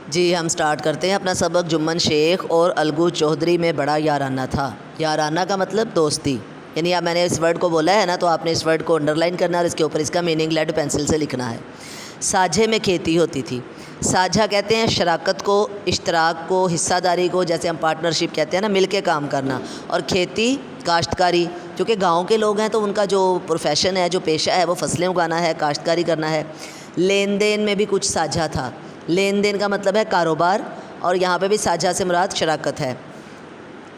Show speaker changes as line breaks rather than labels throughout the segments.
جی ہم سٹارٹ کرتے ہیں اپنا سبق۔ جمن شیخ اور الگو چودھری میں بڑا یارانہ تھا۔ یارانہ کا مطلب دوستی، یعنی اب میں نے اس ورڈ کو بولا ہے نا، تو آپ نے اس ورڈ کو انڈر لائن کرنا اور اس کے اوپر اس کا میننگ لیڈ پینسل سے لکھنا ہے۔ ساجھے میں کھیتی ہوتی تھی۔ ساجھا کہتے ہیں شراکت کو، اشتراک کو، حصہ داری کو، جیسے ہم پارٹنرشپ کہتے ہیں نا، مل کے کام کرنا۔ اور کھیتی کاشتکاری، کیونکہ گاؤں کے لوگ ہیں تو ان کا جو پروفیشن ہے، جو پیشہ ہے، وہ فصلیں اگانا ہے، کاشتکاری کرنا ہے۔ لین دین میں بھی کچھ ساجھا تھا۔ لین دین کا مطلب ہے کاروبار، اور یہاں پہ بھی ساجھا سے مراد شراکت ہے۔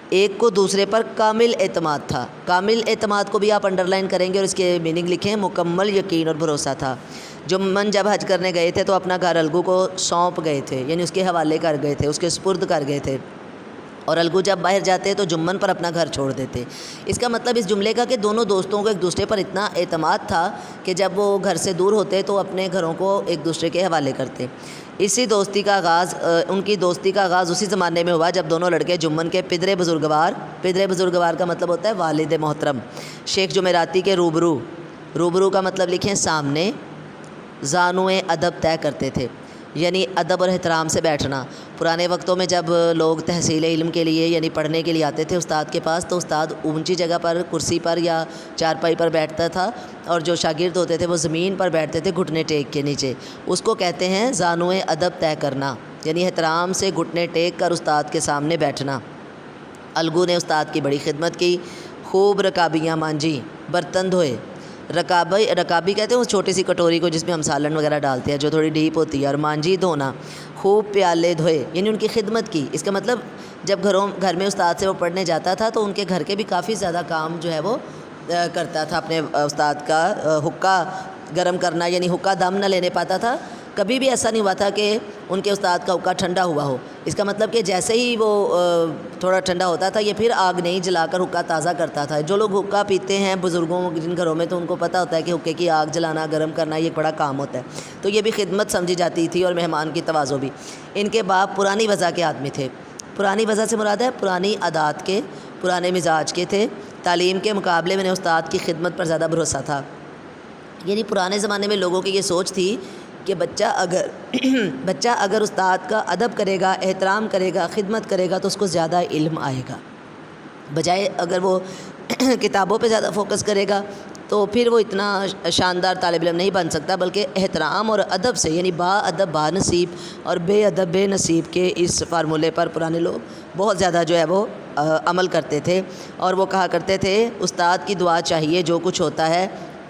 ایک کو دوسرے پر کامل اعتماد تھا۔ کامل اعتماد کو بھی آپ انڈر لائن کریں گے اور اس کے میننگ لکھیں، مکمل یقین اور بھروسہ تھا۔ جمن جب حج کرنے گئے تھے تو اپنا گھر الگو کو سونپ گئے تھے، یعنی اس کے حوالے کر گئے تھے، اس کے سپرد کر گئے تھے۔ اور الگو جب باہر جاتے تو جمن پر اپنا گھر چھوڑ دیتے۔ اس کا مطلب اس جملے کا کہ دونوں دوستوں کو ایک دوسرے پر اتنا اعتماد تھا کہ جب وہ گھر سے دور ہوتے تو اپنے گھروں کو ایک دوسرے کے حوالے کرتے۔ اسی دوستی کا آغاز ان کی دوستی کا آغاز اسی زمانے میں ہوا جب دونوں لڑکے جمن کے پدرے بزرگوار کا مطلب ہوتا ہے والد محترم، شیخ جمعراتی کے روبرو کا مطلب لکھیں سامنے، زانوئے ادب طے کرتے تھے، یعنی ادب اور احترام سے بیٹھنا۔ پرانے وقتوں میں جب لوگ تحصیل علم کے لیے یعنی پڑھنے کے لیے آتے تھے استاد کے پاس، تو استاد اونچی جگہ پر کرسی پر یا چارپائی پر بیٹھتا تھا، اور جو شاگرد ہوتے تھے وہ زمین پر بیٹھتے تھے گھٹنے ٹیک کے نیچے۔ اس کو کہتے ہیں زانوئے ادب طے کرنا، یعنی احترام سے گھٹنے ٹیک کر استاد کے سامنے بیٹھنا۔ الگو نے استاد کی بڑی خدمت کی، خوب رکابیاں مانجی، برتن دھوئے۔ رکابی کہتے ہیں اس چھوٹی سی کٹوری کو جس میں ہم سالن وغیرہ ڈالتے ہیں، جو تھوڑی ڈیپ ہوتی ہے، اور مانجی دھونا، خوب پیالے دھوئے، یعنی ان کی خدمت کی۔ اس کا مطلب جب گھر میں استاد سے وہ پڑھنے جاتا تھا تو ان کے گھر کے بھی کافی زیادہ کام جو ہے وہ کرتا تھا، اپنے استاد کا حقہ گرم کرنا، یعنی حقہ دم نہ لینے پاتا تھا۔ کبھی بھی ایسا نہیں ہوا تھا کہ ان کے استاد کا حقہ ٹھنڈا ہوا ہو۔ اس کا مطلب کہ جیسے ہی وہ تھوڑا ٹھنڈا ہوتا تھا یہ پھر آگ نہیں جلا کر حقہ تازہ کرتا تھا۔ جو لوگ حقہ پیتے ہیں بزرگوں جن گھروں میں، تو ان کو پتہ ہوتا ہے کہ حقے کی آگ جلانا، گرم کرنا یہ بڑا کام ہوتا ہے، تو یہ بھی خدمت سمجھی جاتی تھی، اور مہمان کی تواضع بھی۔ ان کے باپ پرانی وضع کے آدمی تھے۔ پرانی وضع سے مراد ہے پرانی عادات کے، پرانے مزاج کے تھے۔ تعلیم کے مقابلے میں استاد کی خدمت پر زیادہ بھروسہ تھا، یعنی پرانے زمانے میں لوگوں کی یہ سوچ تھی کہ بچہ اگر استاد کا ادب کرے گا، احترام کرے گا، خدمت کرے گا تو اس کو زیادہ علم آئے گا، بجائے اگر وہ کتابوں پہ زیادہ فوکس کرے گا تو پھر وہ اتنا شاندار طالب علم نہیں بن سکتا، بلکہ احترام اور ادب سے، یعنی با ادب با نصیب اور بے ادب بے نصیب کے اس فارمولے پر پرانے لوگ بہت زیادہ جو ہے وہ عمل کرتے تھے۔ اور وہ کہا کرتے تھے استاد کی دعا چاہیے، جو کچھ ہوتا ہے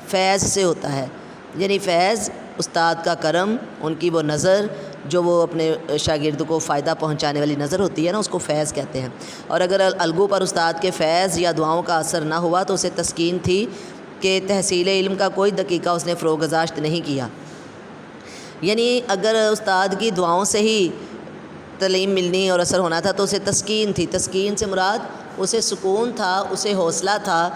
فیض سے ہوتا ہے، یعنی فیض استاد کا کرم، ان کی وہ نظر جو وہ اپنے شاگرد کو فائدہ پہنچانے والی نظر ہوتی ہے نا، اس کو فیض کہتے ہیں۔ اور اگر الگو پر استاد کے فیض یا دعاؤں کا اثر نہ ہوا تو اسے تسکین تھی کہ تحصیل علم کا کوئی دقیقہ اس نے فروغ گزاشت نہیں کیا، یعنی اگر استاد کی دعاؤں سے ہی تعلیم ملنی اور اثر ہونا تھا تو اسے تسکین تھی۔ تسکین سے مراد اسے سکون تھا، اسے حوصلہ تھا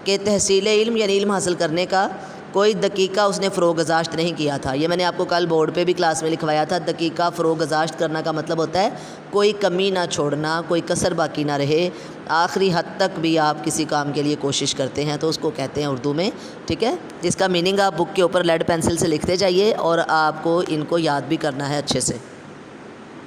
کہ تحصیل علم یعنی علم حاصل کرنے کا کوئی دقیقہ اس نے فروغ گزاشت نہیں کیا تھا۔ یہ میں نے آپ کو کل بورڈ پہ بھی کلاس میں لکھوایا تھا، دقیقہ فروغ گزاشت کرنا کا مطلب ہوتا ہے کوئی کمی نہ چھوڑنا، کوئی کسر باقی نہ رہے، آخری حد تک بھی آپ کسی کام کے لیے کوشش کرتے ہیں تو اس کو کہتے ہیں اردو میں، ٹھیک ہے۔ جس کا میننگ آپ بک کے اوپر لیڈ پینسل سے لکھتے جائیے اور آپ کو ان کو یاد بھی کرنا ہے اچھے سے۔